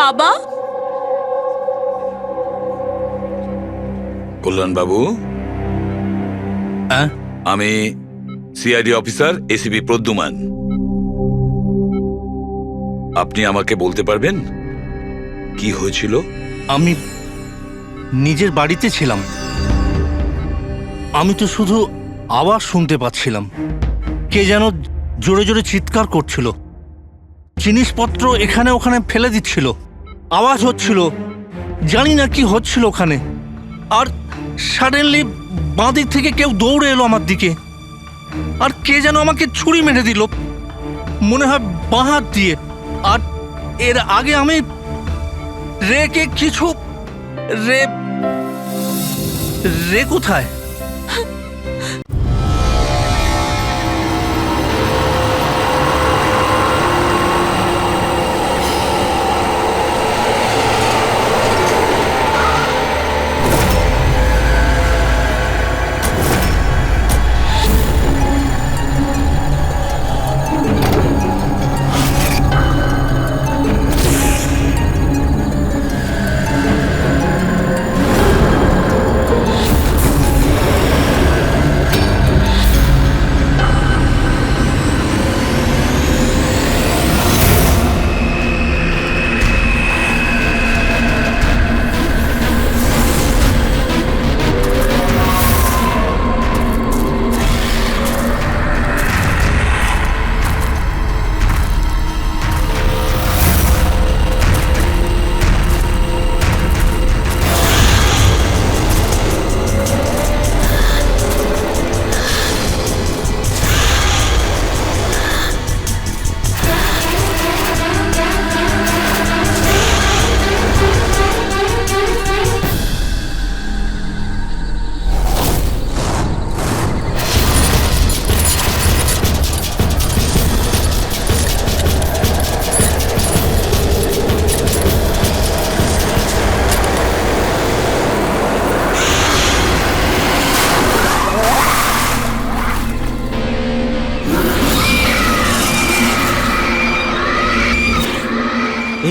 বাবা, কল্যাণ বাবু, আমি CID officer ACP Pradyuman. আপনি আমাকে বলতে পারবেন কি হয়েছিল? আমি নিজের বাড়িতে ছিলাম। আমি তো শুধু আওয়াজ শুনতে পাচ্ছিলাম। কে যেন জোরে জোরে চিৎকার করছিল, জিনিসপত্র এখানে ওখানে ফেলে দিচ্ছিল, আওয়াজ হচ্ছিল, জানি না কি হচ্ছিল ওখানে। আর সাডেনলি বাঁ দিক থেকে কেউ দৌড়ে এলো আমার দিকে, আর কে যেন আমাকে ছুরি মেরে দিল, মনে হয় বাঁ হাত দিয়ে। আর এর আগে আমি রেকে কিছু রে কোথায়?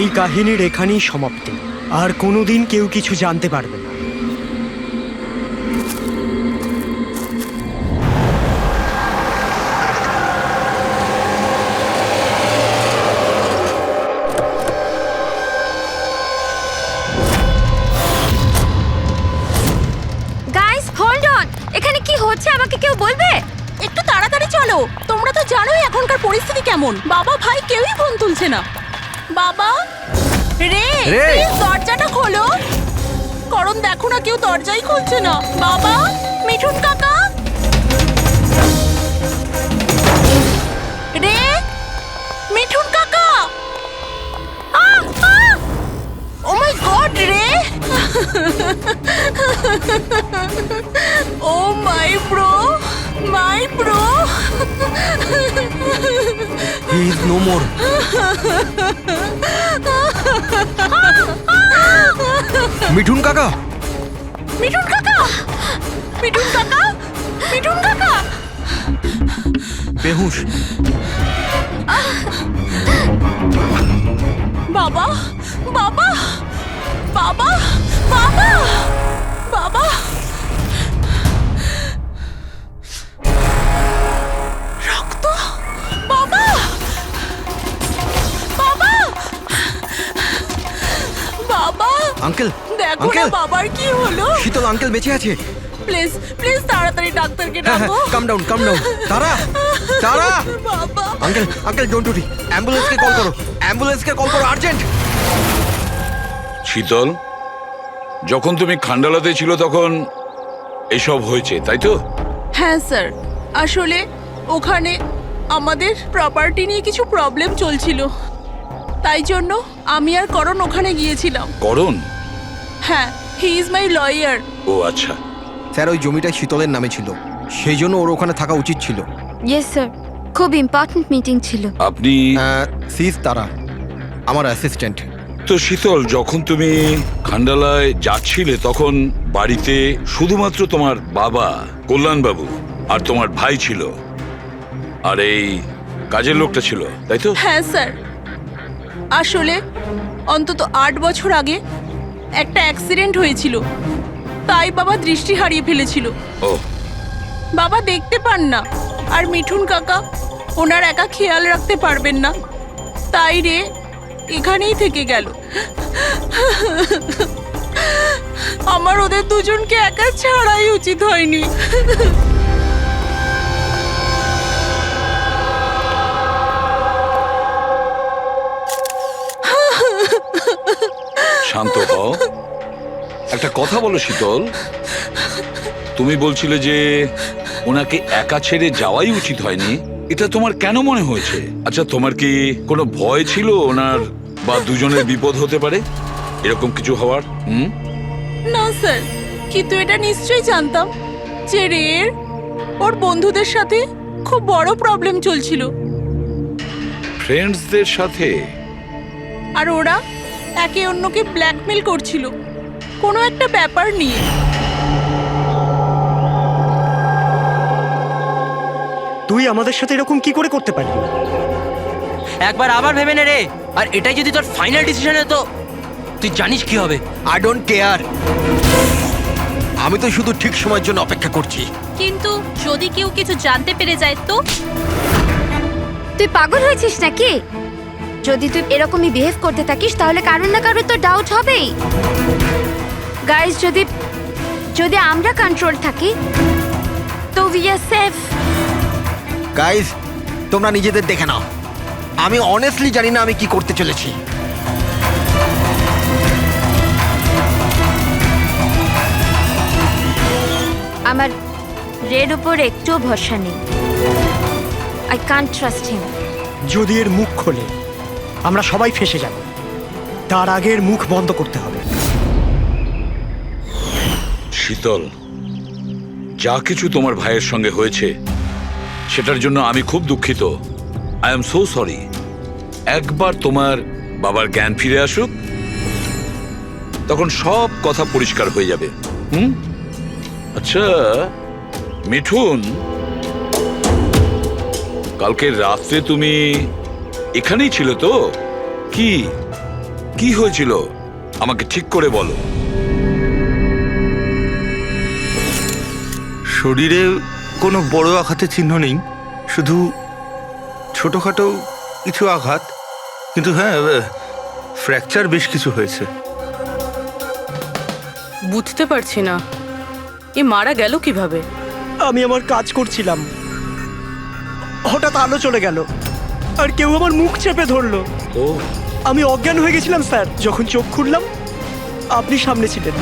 এই কাহিনীর এখানেই সমাপ্তি। আর কোনোদিন কেউ কিছু জানতে পারবে না। গাইস হোল্ড অন, এখানে কি হচ্ছে আমাকে কেউ বলবে? একটু তাড়াতাড়ি চলো। তোমরা তো জানোই এখনকার পরিস্থিতি কেমন। বাবা ভাই কেউই ফোন তুলছে না। বাবা, রে প্লিজ দরজাটা খোলো। করণ দেখো না, কেউ দরজাই খুলছে না। বাবা, মিঠুন কাকা, রে মিঠুন কাকা। ও মাই গড, রে oh my bro, my bro. He is no more. Mithun কাকা, মিঠুন কাকা, মিঠুন কাকা, মিঠুন কাকা। বেহুশ। বাবা, বাবা, বাবা, বাবা, বাবা। রক্ত, বাবা, বাবা, বাবা। আঙ্কেল, দেখো না বাবার কি হলো। শীতল আঙ্কেল বেঁচে আছে। প্লিজ প্লিজ তাড়াতাড়ি ডাক্তারকে হ্যাঁ, ডাকো। কাম ডাউন, কাম ডাউন। তারা, তারা। বাবা, uncle, uncle don't worry. অ্যাম্বুলেন্সকে call করো, অ্যাম্বুলেন্সকে কল করো আর্জেন্ট। শীতল, যখন তুমি খান্ডালাতে ছিল তখন এসব হয়েছে, তাই তো? হ্যাঁ স্যার, আসলে ওখানে আমাদের প্রপার্টি নিয়ে কিছু প্রবলেম চলছিল, তাই জন্য আমি আর করণ ওখানে গিয়েছিলাম। করণ? হ্যাঁ, হি ইজ মাই লয়ার। ও আচ্ছা। স্যার, ওই জমিটা শীতলের নামে ছিল, সেই জন্য ওর ওখানে থাকা উচিত ছিল। ইয়েস স্যার, খুব ইম্পর্ট্যান্ট মিটিং ছিল। আপনি? সিজ তারা, আমার অ্যাসিস্ট্যান্ট। তো শীতল, যখন তুমি খান্ডালায় যাচ্ছিলে তখন বাড়িতে শুধুমাত্র তোমার বাবা কল্যাণ বাবু আর তোমার ভাই ছিল, আর এই কাজের লোকটা ছিল, তাই তো? হ্যাঁ স্যার, আসলে অন্তত 8 বছর আগে একটা অ্যাক্সিডেন্ট হয়েছিল, তাই বাবা দৃষ্টি হারিয়ে ফেলেছিল। ও বাবা দেখতে পান না, আর মিঠুন কাকা ওনার একা খেয়াল রাখতে পারবেন না, তাই রে এখানেই থেকে গেল। আমার ওদের দুজনকে একা ছাড়াই উচিত হয়নি। শান্ত হও, একটা কথা বলো শীতল। তুমি বলছিলে যে ওনাকে একা ছেড়ে যাওয়াই উচিত হয়নি, এটা তোমার কেন মনে হয়েছে? আচ্ছা, তোমার কি কোনো ভয় ছিল ওনার বা দুজনের বিপদ হতে পারে, এরকম কিছু হওয়ার? না স্যার, কিন্তু এটা নিশ্চয়ই জানতাম যে রের ওর বন্ধুদের সাথে খুব বড় প্রবলেম চলছিল, ফ্রেন্ডসদের সাথে? আর ওরা একে অন্যকে ব্ল্যাকমেল করছিল কোনো একটা ব্যাপার নিয়ে। তুই আমাদের সাথে এরকম কি করে করতে পারবি? একবার আবার ভেবে নে রে, আর এটাই যদি তোর ফাইনাল ডিসিশন তো তুই জানিস কি হবে। আই ডোন্ট কেয়ার, আমি তো শুধু ঠিক সময়ের জন্য অপেক্ষা করছি। কিন্তু যদি কেউ কিছু জানতে পেরে যায় তো? তুই পাগল হয়েছিস নাকি? যদি তুই এরকমই বিহেভ করতে থাকিস তাহলে কারোর না কারোর তো ডাউট হবেই। গাইস, যদি আমরা কন্ট্রোল থাকি তো উই আর সেফ। গাইজ, তোমরা নিজেদের দেখে নাও, আমি অনেস্টলি জানি না আমি কি করতে চলেছি। আমার রেড উপর একটুও ভরসা নেই। I can't trust him. যদি এর মুখ খোলে আমরা সবাই ফেঁসে যাব, তার আগে এর মুখ বন্ধ করতে হবে। শীতল, যা কিছু তোমার ভাইয়ের সঙ্গে হয়েছে সেটার জন্য আমি খুব দুঃখিত। I am so sorry. একবার তোমার বাবার জ্ঞান ফিরে আসুক, তখন সব কথা পরিষ্কার হয়ে যাবে। আচ্ছা মিঠুন, কালকে রাত্রে তুমি এখানেই ছিল তো? কি কি হয়েছিল আমাকে ঠিক করে বলো। শরীরে কোনো বড় আঘাতের চিহ্ন নেই, শুধু ছোটোখাটো কিছু আঘাত, কিন্তু হ্যাঁ ফ্র্যাকচার বেশ কিছু হয়েছে। বুঝতে পারছি না, এ মারা গেল কিভাবে? আমি আমার কাজ করছিলাম, হঠাৎ আলো চলে গেল আর কেউ আমার মুখ চেপে ধরলো। ও, আমি অজ্ঞান হয়ে গেছিলাম স্যার। যখন চোখ খুললাম আপনি সামনে ছিলেন।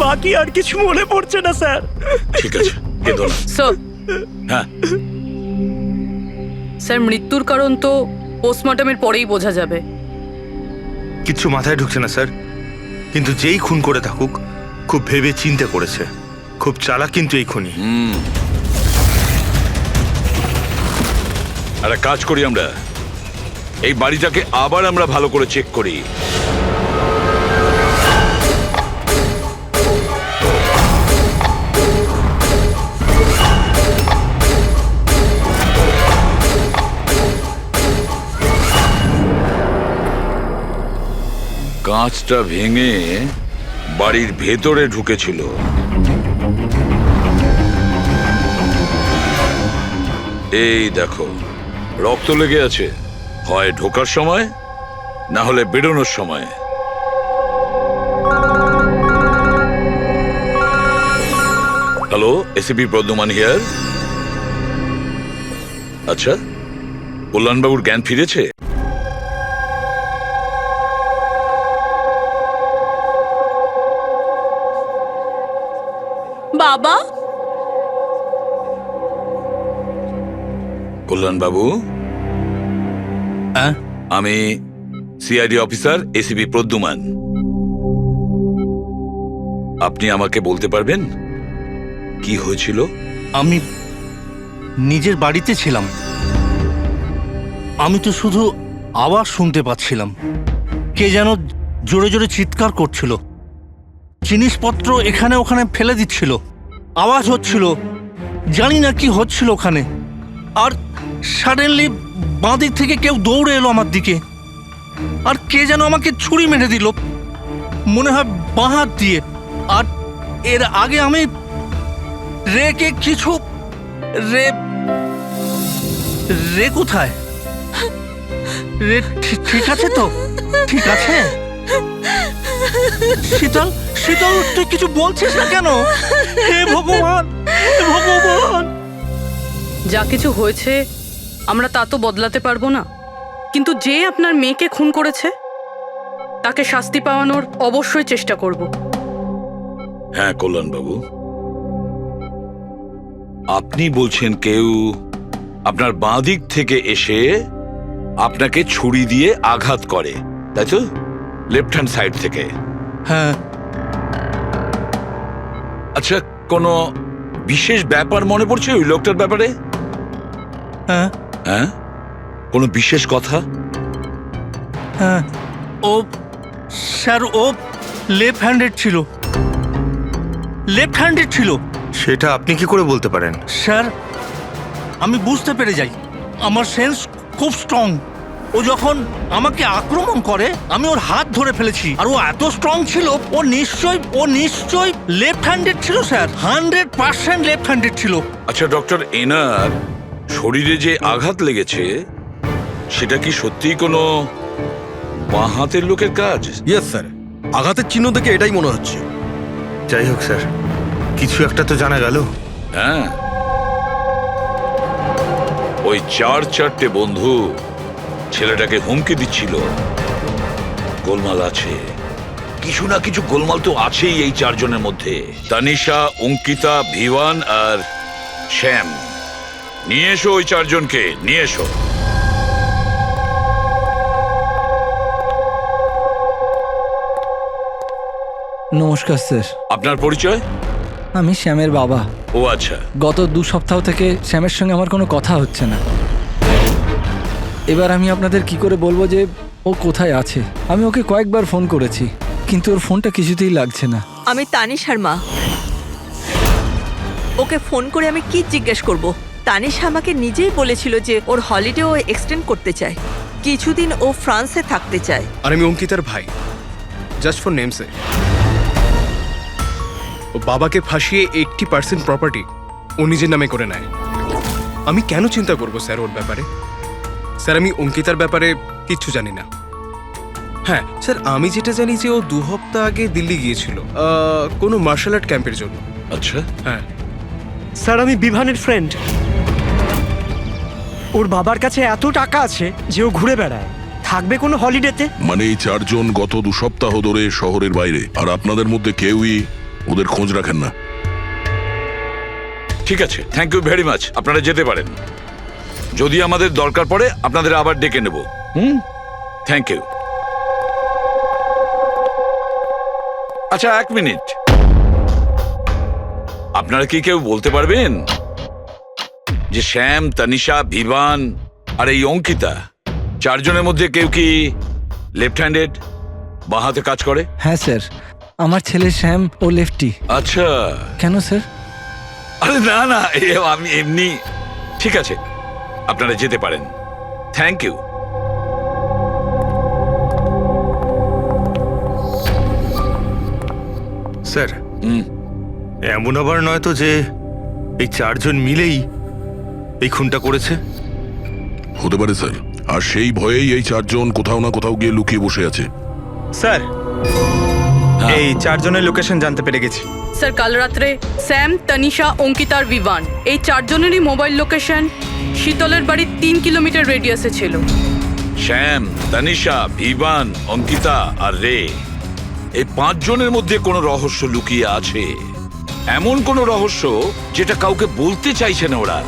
বাকি আর কিছু মনে পড়ছে না স্যার। ঠিক আছে, কেঁদো না। স্যার, হ্যাঁ, স্যার মৃত্যুর কারণ তো পোস্টমর্টমের পরেই বোঝা যাবে। কিচ্ছু মাথায় ঢুকছে না স্যার, কিন্তু যেই খুন করে থাকুক খুব ভেবে চিন্তে করেছে, খুব চালাক কিন্তু এই খুনি। একটা কাজ করি, আমরা এই বাড়িটাকে আবার আমরা ভালো করে চেক করি। কাঁচটা ভেঙে বাড়ির ভেতরে ঢুকেছিল। এই দেখো, রক্ত লেগে আছে, হয় ঢোকার সময় না হলে বেরোনোর সময়। Hello, ACP Pradyuman here. আচ্ছা, কল্যাণবাবুর জ্ঞান ফিরেছে? বাবা, কল্যাণবাবু, হ্যাঁ, আমি সিআইডি অফিসার এসিপি প্রদ্যুমান। আপনি আমাকে বলতে পারবেন কি হয়েছিল? আমি নিজের বাড়িতে ছিলাম, আমি তো শুধু আওয়াজ শুনতে পাচ্ছিলাম। কে যেন জোরে জোরে চিৎকার করছিল, জিনিসপত্র এখানে ওখানে ফেলে দিচ্ছিল, আওয়াজ হচ্ছিল, জানি না কি হচ্ছিল ওখানে। আর সাডেনলি বাঁ দিক থেকে কেউ দৌড়ে এলো আমার দিকে। আর কে যেন আমাকে ছুরি মেরে দিল, মনে হয় বাঁ হাত দিয়ে। আর এর আগে আমি রেকে কিছু রে রে কোথায়? রে ঠিক আছে তো? ঠিক আছে? শীতল, শীতল, তুই কিছু বলছিস না কেন? হে ভগবান, হে ভগবান! যা কিছু হয়েছে আমরা তা তো বদলাতে পারবো না, কিন্তু যে আপনার মেয়েকে খুন করেছে তাকে শাস্তি পাওয়ানোর অবশ্যই চেষ্টা করব। হ্যাঁ কল্যাণবাবু, আপনি বলছেন কেউ আপনার বাঁ দিক থেকে এসে আপনাকে ছুরি দিয়ে আঘাত করে, তাই তো? লেফট হ্যান্ড সাইড থেকে। হ্যাঁ। আচ্ছা, কোনো বিশেষ ব্যাপার মনে পড়ছে ওই লোকটার ব্যাপারে? হ্যাঁ। হ্যাঁ, কোনো বিশেষ কথা? হ্যাঁ, ও স্যার, ও লেফট হ্যান্ডেড ছিল। লেফট হ্যান্ডেড ছিল। সেটা আপনি কি করে বলতে পারেন? স্যার, আমি বুঝতে পেরে যাই, আমার সেন্স খুব স্ট্রং। ও যখন আমাকে আক্রমণ করে আমি ওর হাত ধরে ফেলেছি, আর ও এত স্ট্রং ছিল, ও নিশ্চয়ই লেফট হ্যান্ডেড ছিল স্যার। 100% লেফট হ্যান্ডেড ছিল। আচ্ছা ডক্টর, এনার শরীরে যে আঘাত লেগেছে সেটা কি সত্যিই কোনো বাঁ হাতের লোকের কাজ? ইয়েস স্যার, আঘাতের চিহ্ন দেখে এটাই মনে হচ্ছে। যাই হোক স্যার, কিছু একটা তো জানা গেল। হ্যাঁ, ওই 4-4টে বন্ধু ছেলেটাকে হুমকি দিচ্ছিল। গোলমাল আছে, কিছু না কিছু গোলমাল তো আছেই এই 4 জনের মধ্যে। তানিশা, অঙ্কিতা, ভিওয়ান আর শ্যাম। নিয়ে এসো ওই 4 জনকে, নিয়ে এসো। নমস্কার স্যার, আপনার পরিচয়? আমি শ্যামের বাবা। ও আচ্ছা। গত 2 সপ্তাহ থেকে শ্যামের সঙ্গে আমার কোনো কথা হচ্ছে না। এবার আমি আপনাদের কি করে বলবো যে ও কোথায় আছে? আমি ওকে কয়েকবার ফোন করেছি, কিন্তু ওর ফোনটা কিছুতেই লাগছে না। আমি তানিশার মা। ওকে ফোন করে আমি কি জিজ্ঞেস করব? তানিশা আমাকে নিজেই বলেছিল যে ওর হলিডে ও এক্সটেন্ড করতে চায়, কিছুদিন ও ফ্রান্সে থাকতে চায়। আর আমি অঙ্কিতার ভাই, জাস্ট ফর নেমসে। ও বাবাকে ফাঁসিয়ে 80% প্রপার্টি ও নিজের নামে করে নেয়। আমি কেন চিন্তা করব স্যার ওর ব্যাপারে? স্যার, আমি অঙ্কিতার ব্যাপারে কিচ্ছু জানি না। হ্যাঁ স্যার, আমি যেটা জানি যে ও 2 সপ্তাহ আগে দিল্লি গিয়েছিল কোনো মার্শাল আর্ট ক্যাম্পের জন্য। আচ্ছা। হ্যাঁ স্যার, আমি বিভানের ফ্রেন্ড। ওর বাবার কাছে এত টাকা আছে যে ও ঘুরে বেড়ায়, থাকবে কোনো হলিডেতে? মানে এই 4 জন গত 2 সপ্তাহ ধরে শহরের বাইরে, আর আপনাদের মধ্যে কেউই ওদের খোঁজ রাখেন না? ঠিক আছে, থ্যাংক ইউ ভেরি মাচ। আপনারা যেতে পারেন। যদি আমাদের দরকার পড়ে আপনাদের আবার ডেকে নেব। Thank you. আচ্ছা, 1 মিনিট। আপনারা কি কেউ বলতে পারবেন যে শ্যাম, তানিশা, ভিভান আর এই অঙ্কিতা 4 জনের মধ্যে কেউ কি লেফট হ্যান্ডেড, বাঁ হাতে কাজ করে? হ্যাঁ স্যার, আমার ছেলে শ্যাম ও লেফটি। আচ্ছা। কেন স্যার? আরে না না, আমি এমনি। ঠিক আছে, আপনারা যেতে পারেন। Thank you. স্যার, এমন আবার নয় তো যে এই 4 জন মিলেই এই খুনটা করেছে? হতে পারে স্যার, আর সেই ভয়েই এই 4 জন কোথাও না কোথাও গিয়ে লুকিয়ে বসে আছে। স্যার, এই 4 জনের লোকেশন জানতে পেরে গেছি। স্যার, কাল রাত্রে স্যাম, তানিশা, অঙ্কিতা আর ভিভান এই 4 জনেরই মোবাইল লোকেশন শীতলের বাড়ির 3 কিলোমিটার রেডিয়াসে ছিল। শ্যাম, তানিশা, ভিভান, অঙ্কিতা আর রে, এই 5 জনের মধ্যে কোনো রহস্য লুকিয়ে আছে। এমন কোনো রহস্য যেটা কাউকে বলতে চাইছে না ওরা।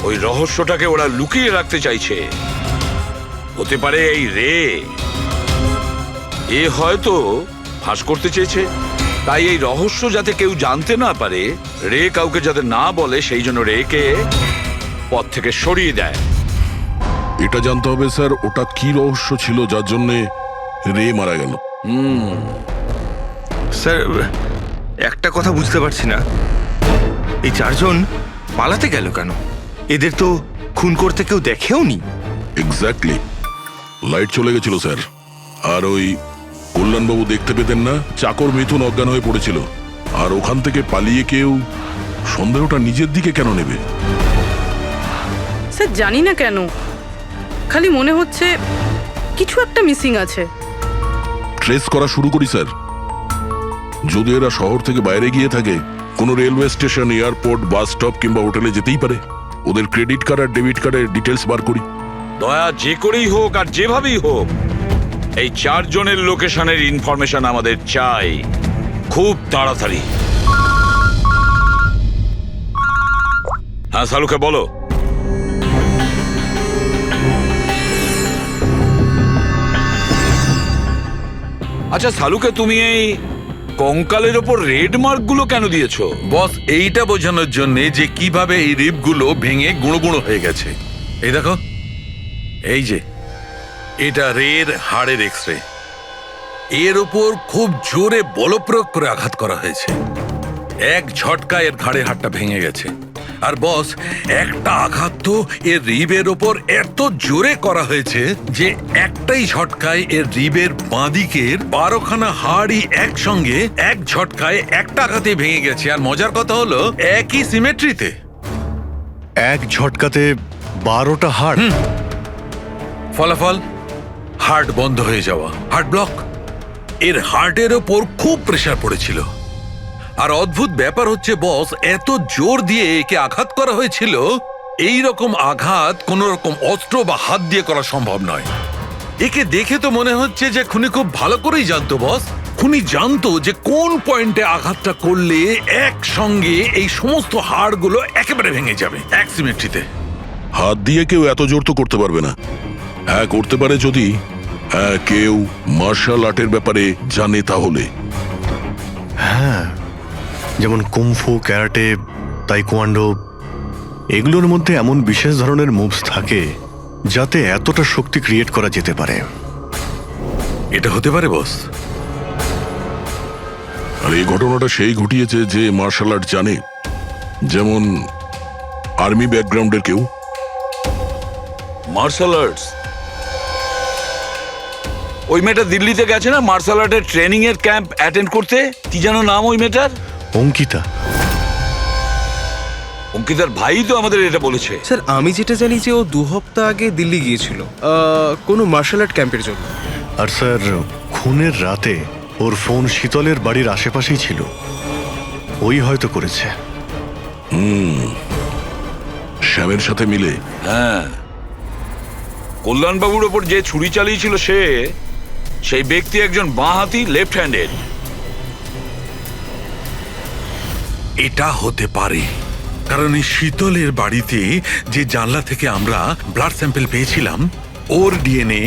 ওই রহস্যটাকে ওরা লুকিয়ে রাখতে চাইছে। হতে পারে এই রে, এ হয়তো ফাঁস করতে চেয়েছে। তাই এই রহস্য যাতে কেউ জানতে না পারে, রে কাউকে যাতে না বলে, সেই জন্য রেকে পথ থেকে সরিয়ে দেয়। এটা জানতে হবে স্যার, ওটা কি রহস্য ছিল যার জন্য রে মারা গেল। স্যার, একটা কথা বুঝতে পারছি না, এই 4 জন পালাতে গেল কেন? এদের তো খুন করতে কেউ দেখেও নি। এক্স্যাক্টলি, লাইট চলে গেছিল স্যার। আর ওই কল্যাণবাবু দেখতে পেতেন না, চাকর মিথুন অজ্ঞান হয়ে পড়েছিল। আর ওখান থেকে পালিয়ে কেউ সন্দেহটা নিজের দিকে কেন নেবে? স্যার জানি না কেন, খালি মনে হচ্ছে কিছু একটা মিসিং আছে। ট্রেস করা শুরু করি স্যার। যদি এরা শহর থেকে বাইরে গিয়ে থাকে, কোনো railway station, airport, bus stop কিংবা হোটেলে যেতেই পারে। ওদের ক্রেডিট কার্ড আর ডেবিট কার্ডের ডিটেলস বার করি। দয়া, যে করেই হোক আর যেভাবেই হোক এই 4 জনের লোকেশনের ইনফরমেশন আমাদের চাই, খুব তাড়াতাড়ি। হ্যাঁ সালুকে বলো। আচ্ছা সালুকে, তুমি এই কঙ্কালের ওপর রেড মার্ক গুলো কেন দিয়েছো? বস এইটা বোঝানোর জন্য যে কিভাবে এই রিপগুলো ভেঙে গুঁড়ো গুঁড়ো হয়ে গেছে। এই দেখো, এই যে এটা রের হাড়ের এক্সরে। এর ওপর খুব জোরে বলপ্রয়োগ করে আঘাত করা হয়েছে। এক ঝটকায় এর ঘাড়ের হাড়টা ভেঙে গেছে। আর বস, একটা আঘাত তো এর রিবের ওপর এত জোরে করা হয়েছে যে একটাই ঝটকায় এর রিবের বাঁদিকের 12খানা হাড়ই একসঙ্গে এক ঝটকায় একটা আঘাতে ভেঙে গেছে। আর মজার কথা হলো একই সিমেট্রিতে। এক ঝটকাতে 12টা হাড়। ফলাফল হার্ট বন্ধ হয়ে যাওয়া, হার্ট ব্লক। এর হার্টের ওপর খুব প্রেসার পড়েছিল। আর অদ্ভুত ব্যাপার হচ্ছে বস, এত জোর দিয়ে একে আঘাত করা হয়েছিল, এই রকম আঘাত কোন রকম অস্ত্র বা হাত দিয়ে করা সম্ভব নয়। একে দেখে তো মনে হচ্ছে যে খুনি খুব ভালো করেই জানতো বস। খুনি জানতো যে কোন পয়েন্টে আঘাতটা করলে একসঙ্গে এই সমস্ত হাড়গুলো একেবারে ভেঙে যাবে এক সিমেট্রিতে। হাত দিয়ে কেউ এত জোর তো করতে পারবে না। হ্যাঁ করতে পারে যদি কেউ মার্শাল আর্টের ব্যাপারে জানে তাহলে। হ্যাঁ, যেমন কুমফু, ক্যারাটে, তাইকোয়ান্ডো, এগুলোর মধ্যে এমন বিশেষ ধরনের মুভস থাকে যাতে এতটা শক্তি ক্রিয়েট করা যেতে পারে। এটা হতে পারে বস। আর এই ঘটনাটা সেই ঘটিয়েছে যে মার্শাল আর্ট জানে, যেমন আর্মি ব্যাকগ্রাউন্ডের কেউ। Martial arts? ওই মেয়েটা দিল্লিতে গেছে না মার্শাল আর্টের ট্রেনিং এর ক্যাম্প অ্যাটেন্ড করতে? কি যেন নাম ওই মেয়েটার? অঙ্কিতা। অঙ্কিতার ভাই তো আমাদের এটা বলেছে। স্যার আমি যেটা জানি যে ও 2 সপ্তাহ আগে দিল্লি গিয়েছিল কোনো মার্শাল আর্ট ক্যাম্পের জন্য। আর স্যার খুনের রাতে ওর ফোন শীতলের বাড়ির আশেপাশেই ছিল। ওই হয়তো করেছে। শ্যামের সাথে মিলে। হ্যাঁ, কল্যাণবাবুর ওপর যে ছুরি চালিয়েছিল সেই ব্যক্তি একজন বাঁহাতি, লেফট হ্যান্ডেড। এটা হতে পারে, কারণ এই শীতলের বাড়িতে যে জানলা থেকে আমরা ব্লাড স্যাম্পল পেয়েছিলাম, ওর ডিএনএ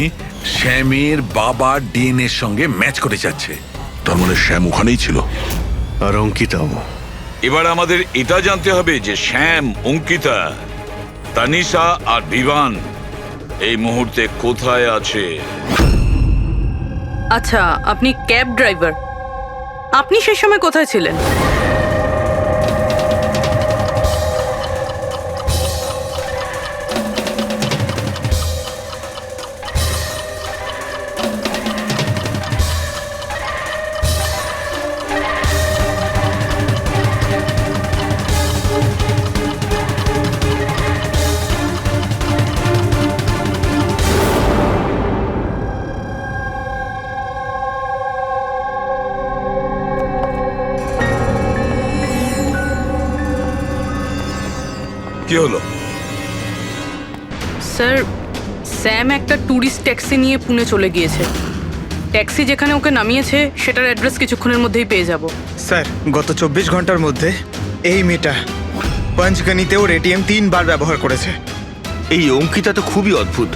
শ্যামের বাবার ডিএনএর সঙ্গে ম্যাচ করে যাচ্ছে। তার মানে শ্যাম ওখানেই ছিল। আর অঙ্কিতাও। এবার আমাদের এটা জানতে হবে যে শ্যাম, অঙ্কিতা, তানিশা আর বিভান এই মুহূর্তে কোথায় আছে। আচ্ছা, আপনি ক্যাব ড্রাইভার, আপনি সেই সময় কোথায় ছিলেন? কি হলো? স্যার, স্যাম একটা ট্যুরিস্ট ট্যাক্সি নিয়ে পুনে চলে গিয়েছে। ট্যাক্সি যেখানে ওকে নামিয়েছে সেটার অ্যাড্রেস কিছুক্ষণের মধ্যেই পেয়ে যাব। স্যার, গত 24 ঘন্টার মধ্যে এই মেয়েটা পঞ্চগনিতে ওর এটিএম 3 বার ব্যবহার করেছে। এই অঙ্কিতা তো খুবই অদ্ভুত।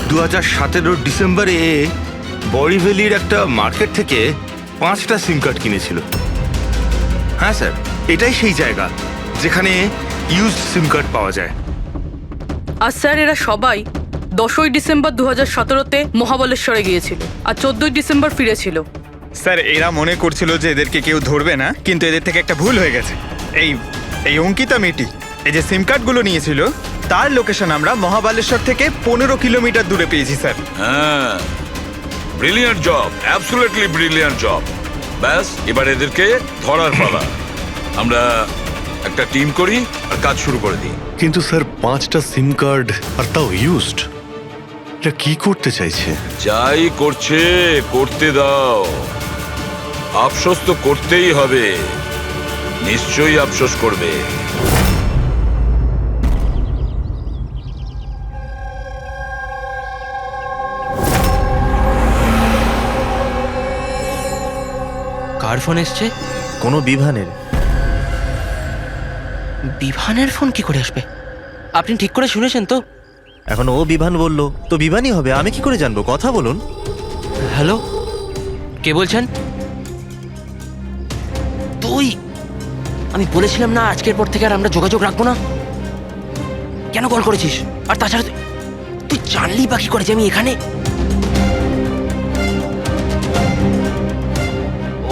2017 ডিসেম্বরে বরিভ্যালির একটা মার্কেট থেকে 5টা সিম কার্ড কিনেছিল। হ্যাঁ স্যার, এটাই সেই জায়গা যেখানে ইউজড সিম কার্ড পাওয়া যায়। আর স্যার, এরা সবাই 10ই ডিসেম্বর 2017-তে মহাবলেশ্বরে গিয়েছিল আর 14ই ডিসেম্বর ফিরেছিল। স্যার, এরা মনে করছিল যে এদেরকে কেউ ধরবে না, কিন্তু এদের থেকে একটা ভুল হয়ে গেছে। এই অঙ্কিতা মেয়েটি এই যে সিম কার্ডগুলো নিয়েছিল, তার লোকেশন আমরা মহাবালেশ্বর থেকে 15 কিলোমিটার দূরে পেয়েছি স্যার। হ্যাঁ, brilliant job, absolutely brilliant job. ব্যাস, এবার এদেরকে ধরার পালা। আমরা একটা টিম করি আর কাজ শুরু করে দিই। কিন্তু স্যার 5টা সিম কার্ড আর তাও ইউজড, এটা কি করতে চাইছে? যাই করছে করতে দাও, আফসোস তো করতেই হবে, নিশ্চয়ই আফসোস করবে। কার ফোন এসছে? কোনো বিভানের। বিভানের ফোন কি করে আসবে? আপনি ঠিক করে শুনেছেন তো? এখন ও বিভান বললো তো বিভানই হবে, আমি কি করে জানবো? কথা বলুন। হ্যালো, কে বলছেন? তুই? আমি বলেছিলাম না আজকের পর থেকে আর আমরা যোগাযোগ রাখবো না। কেন কল করেছিস? আর তাছাড়া তুই জানলি বা কি করে যে আমি এখানে?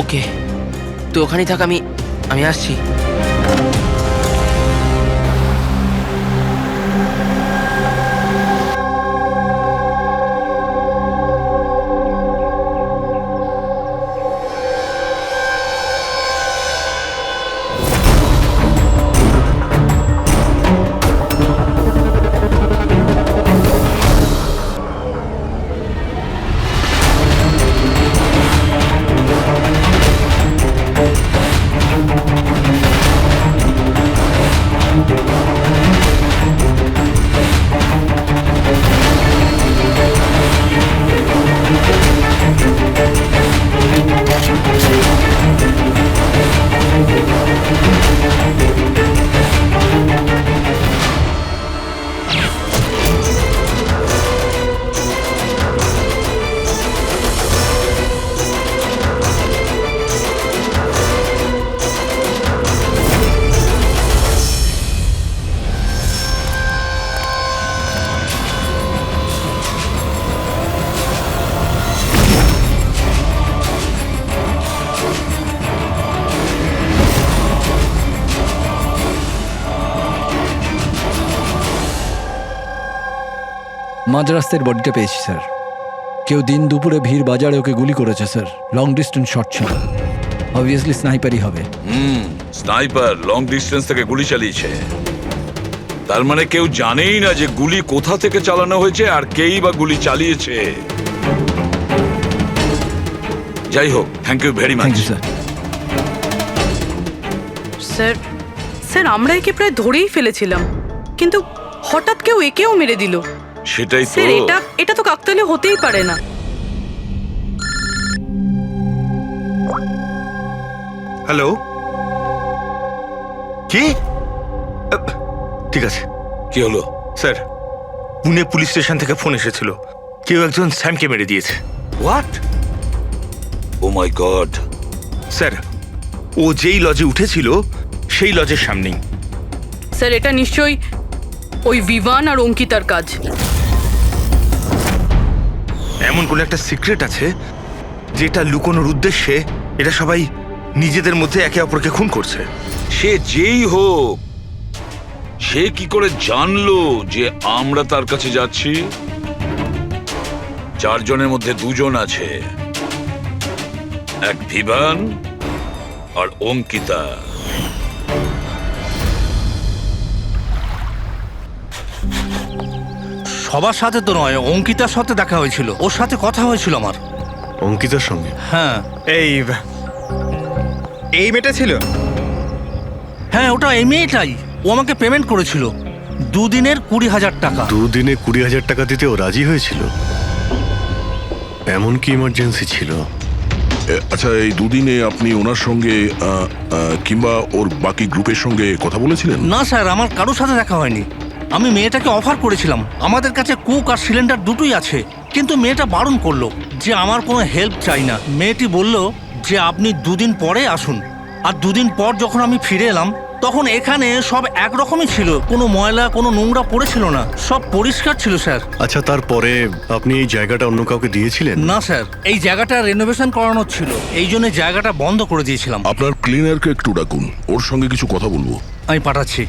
ওকে, তুই ওখানেই থাক, আমি আসছি। মাঝ রাস্তার বডিটা পেয়েছি স্যার। কেউ দিন দুপুরে ভিড় বাজারে ওকে গুলি করেছে স্যার। লং ডিস্টেন্স শট ছিল, অবভিয়াসলি স্নাইপারই হবে। স্নাইপার লং ডিস্টেন্স থেকে গুলি চালিয়েছে, তার মানে কেউ জানেই না যে গুলি কোথা থেকে চালানো হয়েছে আর কেই বা গুলি চালিয়েছে। যাই হোক, thank you very much. Sir, sir আমরা একে প্রায় ধরেই ফেলেছিলাম, কিন্তু হঠাৎ কেউ একেও মেরে দিল। সেটাই তো। স্যার, এটা তো কাকতালীয় হতেই পারে না। হ্যালো, কি? ঠিক আছে। কি হলো? স্যার, পুনে পুলিশ স্টেশন থেকে ফোন এসেছিল, কেউ একজন স্যামকে মেরে দিয়েছে। What? Oh my God. Sir, ও যেই লজে উঠেছিল সেই লজের সামনেই। স্যার, এটা নিশ্চয়ই ওই বিভান আর অঙ্কিতার কাজ। এমন কোন একটা সিক্রেট আছে যেটা লুকোনোর উদ্দেশ্যে এটা সবাই নিজেদের মধ্যে একে অপরকে খুন করছে। সে যেই হোক, সে কি করে জানলো যে আমরা তার কাছে যাচ্ছি? 4 জনের মধ্যে 2 জন আছে, এক ভিভান আর অঙ্কিতা। সবার সাথে তো নয়, অঙ্কিতার সাথে দেখা হয়েছিল, ওর সাথে কথা হয়েছিল আমার। অঙ্কিতার সঙ্গে? হ্যাঁ। এই মেয়েটা ছিল? হ্যাঁ, ওটা এই মেয়েটাই। ও আমাকে পেমেন্ট করেছিল 2 দিনের 20,000 টাকা। 2 দিনে 20,000 টাকা দিতে ও রাজি হয়েছিল? এমন কি ইমার্জেন্সি ছিল? আচ্ছা, এই 2 দিনে আপনি ওনার সঙ্গে কিংবা ওর বাকি গ্রুপের সঙ্গে কথা বলেছিলেন? না স্যার, আমার কারোর সাথে দেখা হয়নি। আমি মেয়েটাকে অফার করেছিলাম, আমাদের কাছে কুক আর সিলিন্ডার দুটোই আছে, কিন্তু মেয়েটা বারণ করলো যে আমার কোনো হেল্প চাই না। মেয়েটি বলল যে আপনি 2 দিন পরে আসুন। আর 2 দিন পর যখন আমি ফিরে এলাম তখন এখানে সব একরকমই ছিল, কোনো ময়লা কোনো নোংরা পড়েছিল না, সব পরিষ্কার ছিল স্যার। আচ্ছা, তারপরে আপনি এই জায়গাটা অন্য কাউকে দিয়েছিলেন? না স্যার, এই জায়গাটা রেনোভেশন করানো ছিল, এই জন্য জায়গাটা বন্ধ করে দিয়েছিলাম। আপনার ক্লিনারকে একটু ডাকুন, ওর সঙ্গে কিছু কথা বলবো। আমি পাঠাচ্ছি।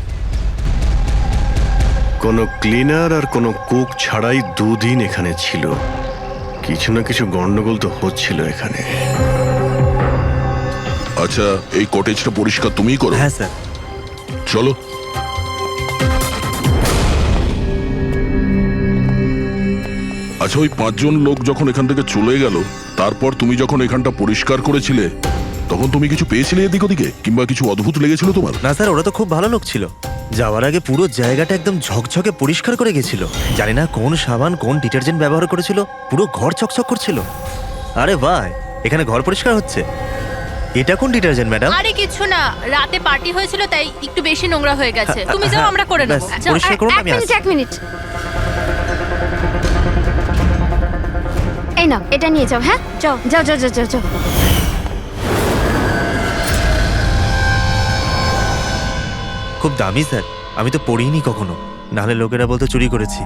কোনো ক্লিনার আর কোনো কুক ছাড়াই 2 দিন এখানে ছিল। কিছু না কিছু গন্ডগোল তো হচ্ছিল এখানে। আচ্ছা, এই কটেজটা পরিষ্কার তুমিই করো? হ্যাঁ স্যার। চলো। আচ্ছা, ওই 5 জন লোক যখন এখান থেকে চলে গেল, তারপর তুমি যখন এখানটা পরিষ্কার করেছিলে, তখন তুমি কিছু পেয়েছিলে এদিক ওদিকে, কিংবা কিছু অদ্ভুত লেগেছিল তোমার? না স্যার, ওরা তো খুব ভালো লোক ছিল। যাওয়ার আগে পুরো জায়গাটা একদম ঝকঝকে পরিষ্কার করে গেছিল। জানি না কোন সাবান কোন ডিটারজেন্ট ব্যবহার করেছিল, পুরো ঘর চকচক করছিল। আরে ভাই, এখানে ঘর পরিষ্কার হচ্ছে? এটা কোন ডিটারজেন্ট ম্যাডাম? আরে কিছু না, রাতে পার্টি হয়েছিল তাই একটু বেশি নোংরা হয়ে গেছে। তুমি যাও, আমরা করে নেব। ব্যাস, পরিষ্কার করুন, আমি আসছি। 1 মিনিট। এই নাও, এটা নিয়ে যাও। হ্যাঁ, যাও যাও যাও যাও যাও, যাও। খুব দামি স্যার, আমি তো পড়িনি কখনো, নাহলে লোকেরা বলতো চুরি করেছি।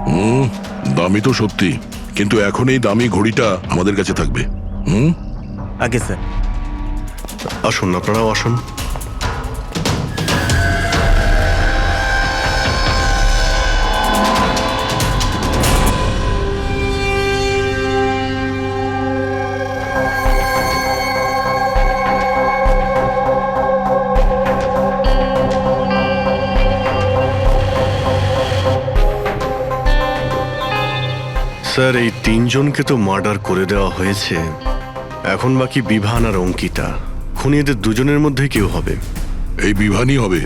দামি তো সত্যি, কিন্তু এখন এই দামি ঘড়িটা আমাদের কাছে থাকবে। আগে স্যার। আসুন, আপনারাও আসুন। স্যার, এই 3 জনকে তো মার্ডার করে দেওয়া হয়েছে। এখন বাকি বিভান আর অঙ্কিতা। খুনি এদের 2 জনের মধ্যে কেউ হবে। এই বিভানই হবে।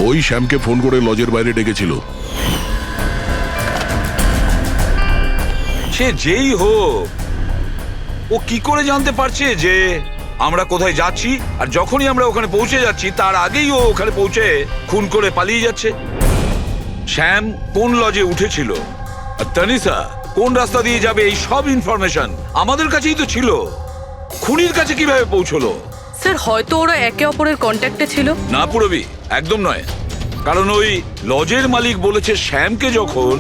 ওই শ্যামকে ফোন করে লজের বাইরে ডেকেছিল। সে যেই হোক, ও কি করে জানতে পারছে যে আমরা কোথায় যাচ্ছি? আর যখনই আমরা ওখানে পৌঁছে যাচ্ছি তার আগেই ও ওখানে পৌঁছে খুন করে পালিয়ে যাচ্ছে। শ্যাম কোন লজে উঠেছিল আর তানিশা কোন রাস্তা দিয়ে যাবে, এই সব ইনফরমেশন আমাদের কাছেই তো ছিল। খুনির কাছে কিভাবে পৌঁছলো? স্যার, হয়তো ওরা একে অপরের কন্ট্যাক্টে ছিল। না পুরবি, একদম নয়। কারণ ওই লজের মালিক বলেছে শ্যামকে যখন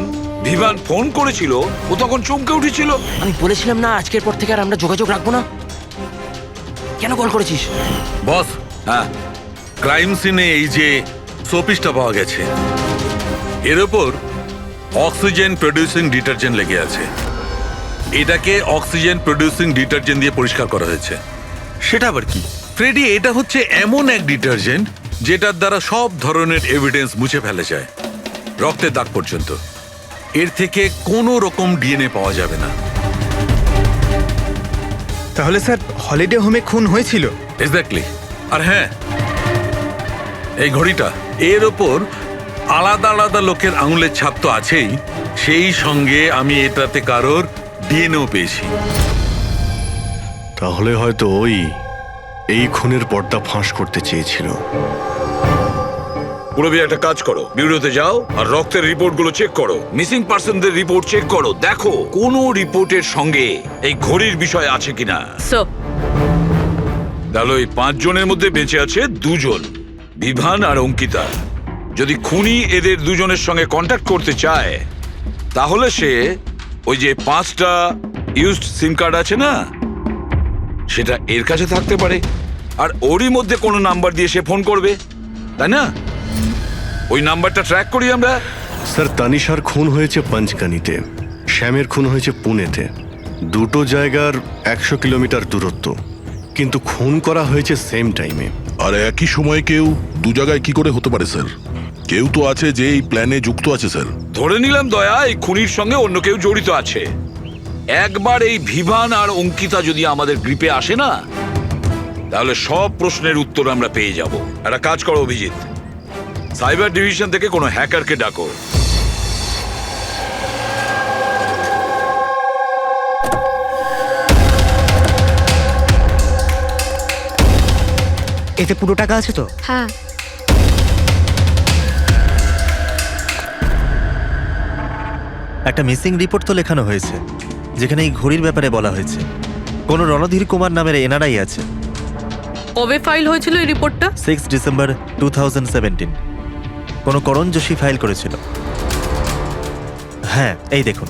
বিভান ফোন করেছিল ও তখন চমকে উঠেছিল। আমি বলেছিলাম না আজকের পর থেকে আর আমরা যোগাযোগ রাখবো না। কেন কল করেছিস? বস, হ্যাঁ, ক্রাইম সিনে এই যে সোপিসটা পাওয়া গেছে, এর ওপর অক্সিজেন প্রডিউসিং ডিটারজেন্ট লেগে আছে। এটাকে অক্সিজেন প্রডিউসিং ডিটারজেন্ট দিয়ে পরিষ্কার করা হয়েছে। সেটা আবার কি ফ্রেডি? এটা হচ্ছে এমন এক ডিটারজেন্ট যেটার দ্বারা সব ধরনের এভিডেন্স মুছে ফেলা যায়, রক্তের দাগ পর্যন্ত। এর থেকে কোনো রকম ডিএনএ পাওয়া যাবে না। তাহলে স্যার, হলিডে হোমে খুন হয়েছিল? এক্স্যাক্টলি। আর হ্যাঁ, এই ঘড়িটা, এর ওপর আলাদা আলাদা লোকের আঙুলের ছাপ তো আছেই, সেই সঙ্গে আমি এটাতে কারোর ডিএনএও পেয়েছি। তাহলে হয়তো ওই এই খুনের পর্দা ফাঁস করতে চেয়েছিল। পুরবি, একটা কাজ করো, বিউরোতে যাও আর রক্তের রিপোর্টগুলো চেক করো, মিসিং পার্সনদের রিপোর্ট চেক করো, দেখো কোন রিপোর্টের সঙ্গে এই ঘড়ির বিষয় আছে কিনা। তাহলে ওই 5 জনের মধ্যে বেঁচে আছে 2 জন, বিভান আর অঙ্কিতা। যদি খুনি এদের 2 জনের সঙ্গে কন্ট্যাক্ট করতে চায়, তাহলে সে ওই যে 5টা ইউজড সিম কার্ড আছে না, সেটা এর কাছে থাকতে পারে। আর ওরই মধ্যে কোনো নাম্বার দিয়ে সে ফোন করবে, তাই না? ওই নাম্বারটা ট্র্যাক করি আমরা। স্যার, তানিশার খুন হয়েছে পঞ্চগানিতে, শ্যামের খুন হয়েছে পুনেতে। 2 জায়গার 100 কিলোমিটার দূরত্ব, কিন্তু খুন করা হয়েছে সেম টাইমে। আর একই সময় কেউ 2 জায়গায় কি করে হতে পারে স্যার? কেউ তো আছে যে এই প্ল্যানে যুক্ত আছে স্যার। ধরে নিলাম দয়া এই খুনির সঙ্গে অন্য কেউ জড়িত আছে। একবার এই বিভান আর অঙ্কিতা যদি আমাদের গ্রিপে আসে না, তাহলে সব প্রশ্নের উত্তর আমরা পেয়ে যাব। একটা কাজ করো অভিজিৎ, সাইবার ডিভিশন থেকে কোনো হ্যাকারকে ডাকো। এতে পুরো টাকা আছে তো? হ্যাঁ। একটা মিসিং রিপোর্ট তো লেখানো হয়েছে, যেখানে এই ঘড়ির ব্যাপারে বলা হয়েছে। কোনো রণধীর কুমার নামের এনআরআই আছে। কবে ফাইল হয়েছিল এই রিপোর্টটা? 6 ডিসেম্বর 2017। কোনো করণ যোশী ফাইল করেছিল। হ্যাঁ, এই দেখুন।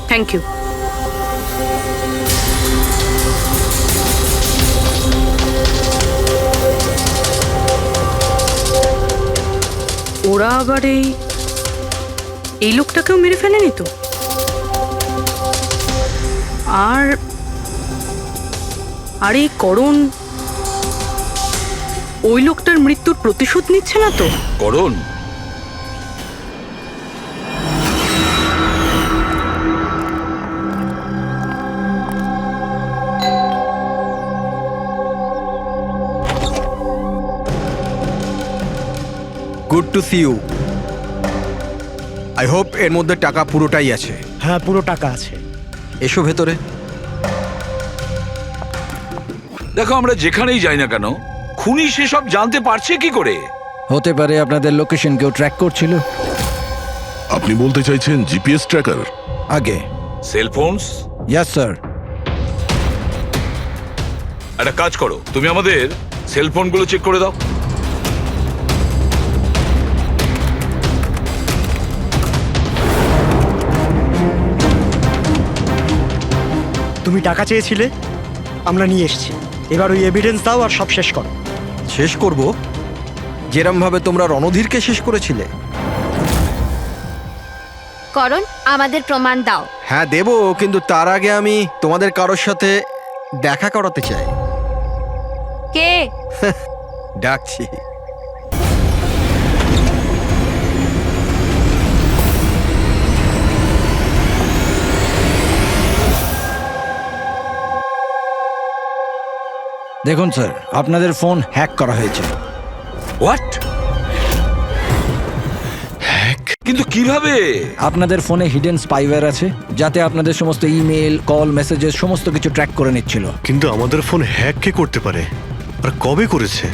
Thank you. ওরা আবার এই লোকটাকেও মেরে ফেলেনি তো? আর এই করণ ওই লোকটার মৃত্যুর প্রতিশোধ নিচ্ছে না তো? Karan? Good to see you. I hope এর মধ্যে টাকা পুরোটাই আছে। হ্যাঁ, পুরো টাকা আছে। এসো ভেতরে। দেখো, আমরা যেখানেই যাই না কেন, খুনি সেসব জানতে পারছে কি করে? হতে পারে আপনাদের লোকেশন কেউ ট্র্যাক করছিল। আপনি বলতে চাইছেন জিপিএস ট্র্যাকার? আগে সেলফোনস? Yes sir. একটা কাজ করো, তুমি আমাদের সেলফোনগুলো চেক করে দাও। তুমি টাকা চেয়েছিলে, আমরা নিয়ে এসেছি। এবার ওই এভিডেন্স দাও আর সব শেষ করো। শেষ করব যেরম ভাবে তোমরা রণধীরকে শেষ করেছিলে? করণ, আমাদের প্রমাণ দাও। হ্যাঁ দেব, কিন্তু তার আগে আমি তোমাদের কারোর সাথে দেখা করাতে চাই। কে? ডাকছি। দেখুন স্যার, আপনাদের ফোন হ্যাক করা হয়েছে। হোয়াট? কিন্তু কিভাবে? আপনাদের ফোনে হিডেন স্পাইওয়্যার আছে, যাতে আপনাদের সমস্ত ইমেল, কল, মেসেজেস সমস্ত কিছু ট্র্যাক করে নিচ্ছিল। কিন্তু আমাদের ফোন হ্যাক কে করতে পারে আর কবে করেছে?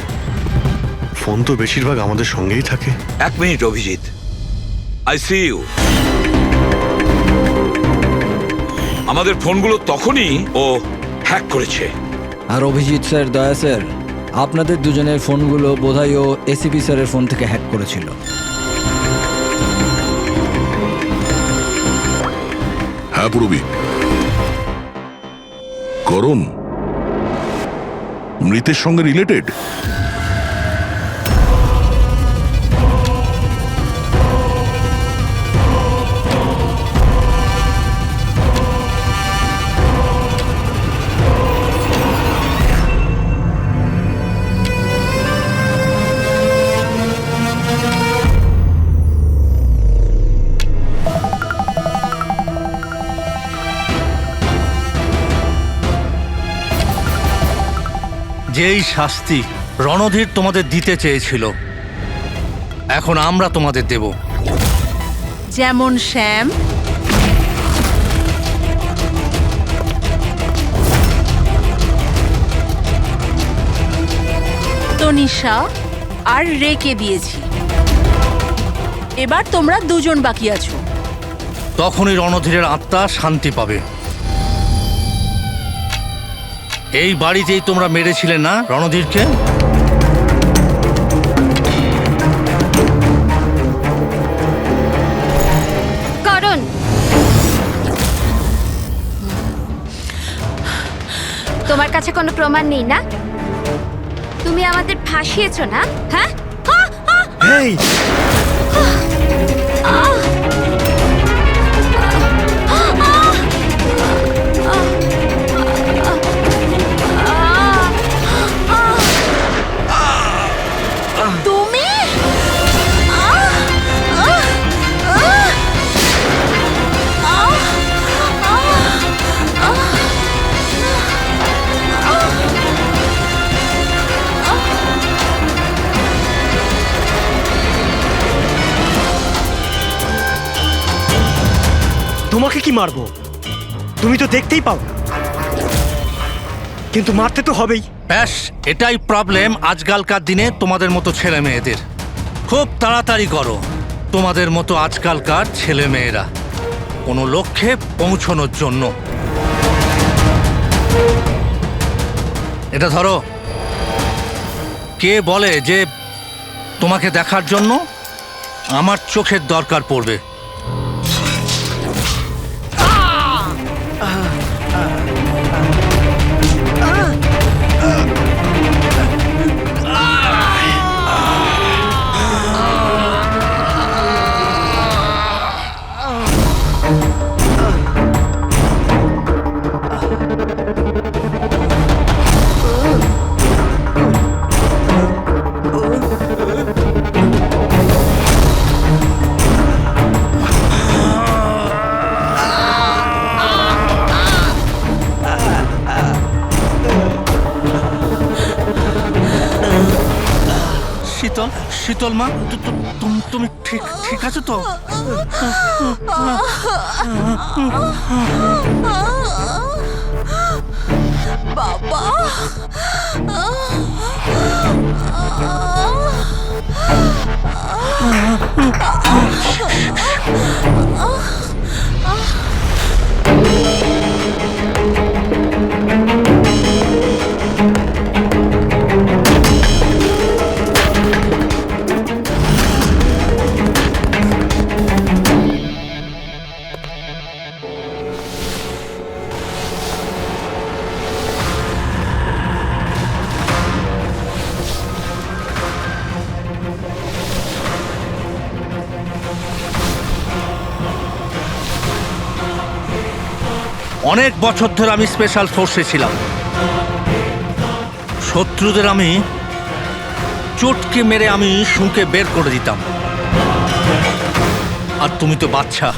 ফোন তো বেশিরভাগ আমাদের সঙ্গেই থাকে। এক minute Abhijit, I see you. আমাদের ফোনগুলো তখনই ও হ্যাক করেছে। আর অভিজিৎ স্যার, দয়া স্যার, আপনাদের দুজনের ফোনগুলো বোধহয় ও এসিপি স্যারের ফোন থেকে হ্যাক করেছিল। হ্যাঁ পুরবি। করণ মৃতের সঙ্গে রিলেটেড? যেই শাস্তি রণধীর তোমাদের দিতে চেয়েছিল, এখন আমরা তোমাদের দেব। যেমন শ্যাম, তনিষা আর রেকে দিয়েছি। এবার তোমরা দুজন বাকি আছো। তখনই রণধীরের আত্মা শান্তি পাবে। এই বাড়িতেই তোমরা মেরেছিলে না রণধীরকে? করণ, তোমার কাছে কোনো প্রমাণ নেই না? তুমি আমাদের ফাঁসিয়েছো না? হ্যাঁ? এই তুমি তোমাকে কি মারবো? তুমি তো দেখতেই পাও না, কিন্তু মারতে তো হবেই। ব্যাস, এটাই প্রবলেম আজকালকার দিনে তোমাদের মতো ছেলে মেয়েদের। খুব তাড়াতাড়ি করো। তোমাদের মতো আজকালকার ছেলে মেয়েরা কোনো লক্ষ্যে পৌঁছানোর জন্য। এটা ধরো। কে বলে যে তোমাকে দেখার জন্য আমার চোখের দরকার পড়বে? শীতল মা, তুমি ঠিক আছো তো? বাবা অনেক বছর ধরে আমি স্পেশাল ফোর্সে ছিলাম। শত্রুদের আমি চটকে মেরে আমি শুঁকে বের করে দিতাম। আর তুমি তো বাচ্চা।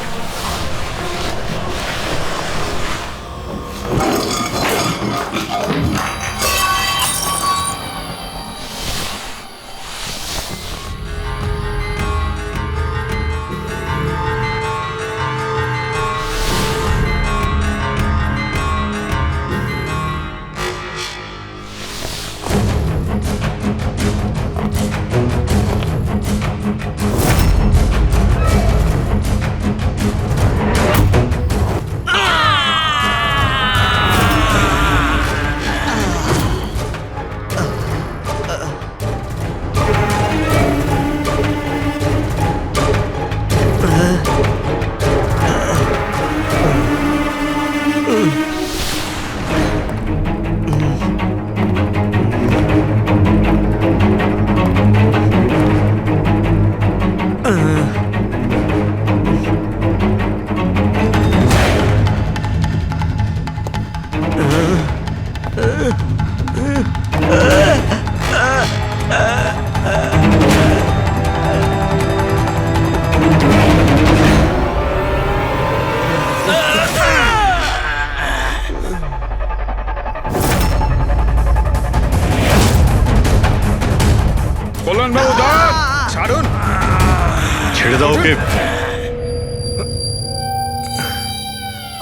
ছাড়ুন, ছেড়ে দাও ওকে।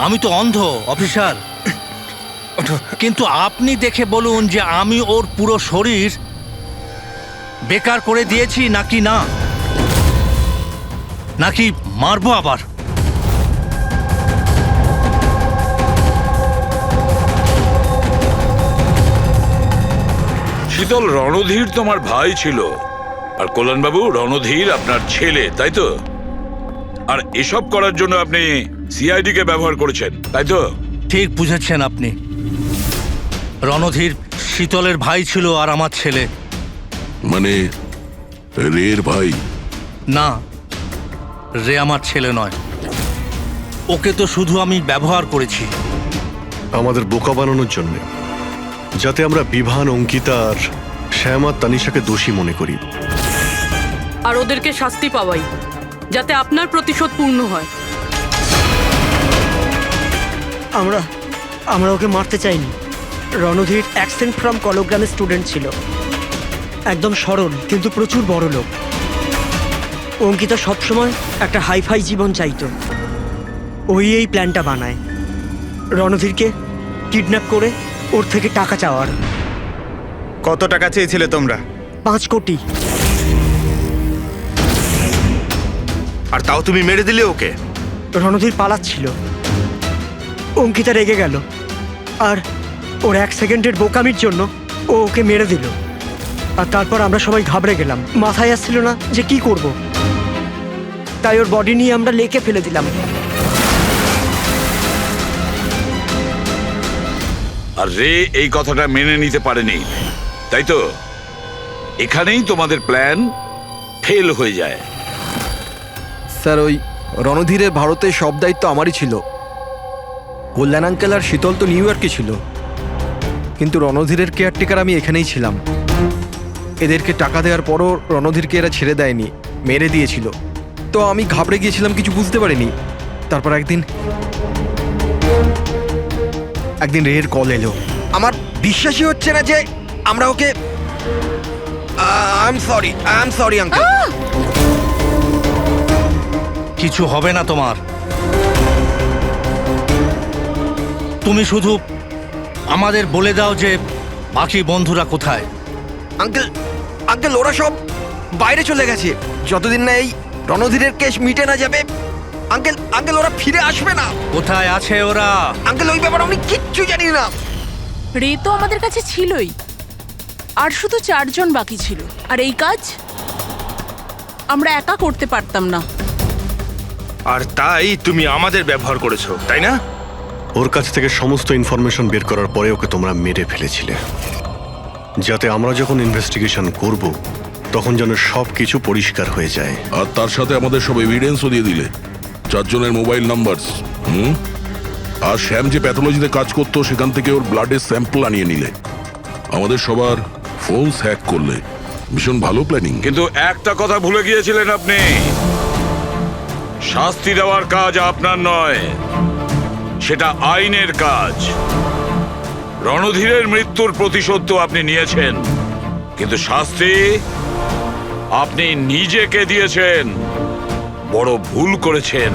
আমি তো অন্ধ অফিসার, কিন্তু আপনি দেখে বলুন যে আমি ওর পুরো শরীর বেকার করে দিয়েছি নাকি না, নাকি মারবো আবার? শীতল, রণধীর তোমার ভাই ছিল, আর কল্যাণবাবু রণধীর আপনার ছেলে, তাই তো? আর এসব করার জন্য আপনি সিআইডি কে ব্যবহার করেছেন, তাই তো? ঠিক বুঝেছেন আপনি। রণধীর শীতলের ভাই ছিল আর আমার ছেলে। মানে রের ভাই? না, রে আমার ছেলে নয়। ওকে তো শুধু আমি ব্যবহার করেছি আমাদের বোকা বানানোর জন্য, যাতে আমরা বিভান, অঙ্কিতা আর শ্যাম আর তানিশাকে দোষী মনে করি। আর ওদেরকে শাস্তি পাওয়াই, যাতে আপনার প্রতিশোধ পূর্ণ হয়। আমরা ওকে মারতে চাইনি। রণধীর অ্যাকসেন্ট ফ্রম কলোগ্রামের স্টুডেন্ট ছিল, একদম সরল কিন্তু প্রচুর বড় লোক। অঙ্কিতা সবসময় একটা হাইফাই জীবন চাইতো, ওই এই প্ল্যানটা বানায় রণধীরকে কিডন্যাপ করে ওর থেকে টাকা চাওয়ার। কত টাকা চেয়েছিলে তোমরা? 5 কোটি। আর তাও তুমি মেরে দিলে ওকে? রণধীর পালাচ্ছিল, অঙ্কিতা রেগে গেল, আর ওর 1 সেকেন্ডের বোকামির জন্য ও ওকে মেরে দিল। আর তারপর আমরা সবাই ঘাবড়ে গেলাম, মাথায় আসছিল না যে কি করব। তাই ওর বডি নিয়ে আমরা লেকে ফেলে দিলাম। আর রে এই কথাটা মেনে নিতে পারেনি, তাই তো? এখানেই তোমাদের প্ল্যান ফেল হয়ে যায়। স্যার, ওই রণধীরের ভারতে সব দায়িত্ব আমারই ছিল। কল্যাণ আঙ্কেল আর শীতল তো নিউ ইয়র্কে ছিল, কিন্তু রণধীরের কেয়ারটেকার আমি এখানেই ছিলাম। এদেরকে টাকা দেওয়ার পরও রণধীরকে এরা ছেড়ে দেয়নি, মেরে দিয়েছিল। তো আমি ঘাবড়ে গিয়েছিলাম, কিছু বুঝতে পারিনি। তারপর একদিন রের কল এলো। আমার বিশ্বাসই হচ্ছে না যে আমরা okay I am sorry uncle. কিছু হবে না তোমার। তুমি শুধু আমাদের বলে দাও যে বাকি বন্ধুরা কোথায়। আঙ্কেল ওরা সব বাইরে চলে গেছে, যতদিন না এই রণধীরের কেস মিটে না যাবে। আঙ্কেল ওরা ফিরে আসবে না। কোথায় আছে ওরা? আঙ্কেল ওই ব্যাপারে আমি কিচ্ছু জানি না। রে তো আমাদের কাছে ছিলই, আর শুধু 4 জন বাকি ছিল। আর এই কাজ আমরা একা করতে পারতাম না। আর তাই তুমি আমাদের ব্যবহার করেছো, তাই না? ওর কাছ থেকে সমস্ত ইনফরমেশন বের করার পরে ওকে তোমরা মেরে ফেলেছিলে, যাতে আমরা যখন ইনভেস্টিগেশন করব তখন যেন সব কিছু পরিষ্কার হয়ে যায়। আর তার সাথে আমাদের সব এভিডেন্সও দিয়ে দিলে, 4 জনের মোবাইল নাম্বার। আর শ্যাম যে প্যাথোলজিতে কাজ করতো সেখান থেকে ওর ব্লাডের স্যাম্পল আনিয়ে নিলে, আমাদের সবার ফোন হ্যাক করলে। ভীষণ ভালো প্ল্যানিং। কিন্তু একটা কথা ভুলে গিয়েছিলেন আপনি, শাস্তি দেওয়ার কাজ আপনার নয়, সেটা আইনের কাজ। রণধীরের মৃত্যুর প্রতিশোধ তো আপনি নিয়েছেন, কিন্তু শাস্তি আপনি নিজেকে দিয়েছেন। বড় ভুল করেছেন।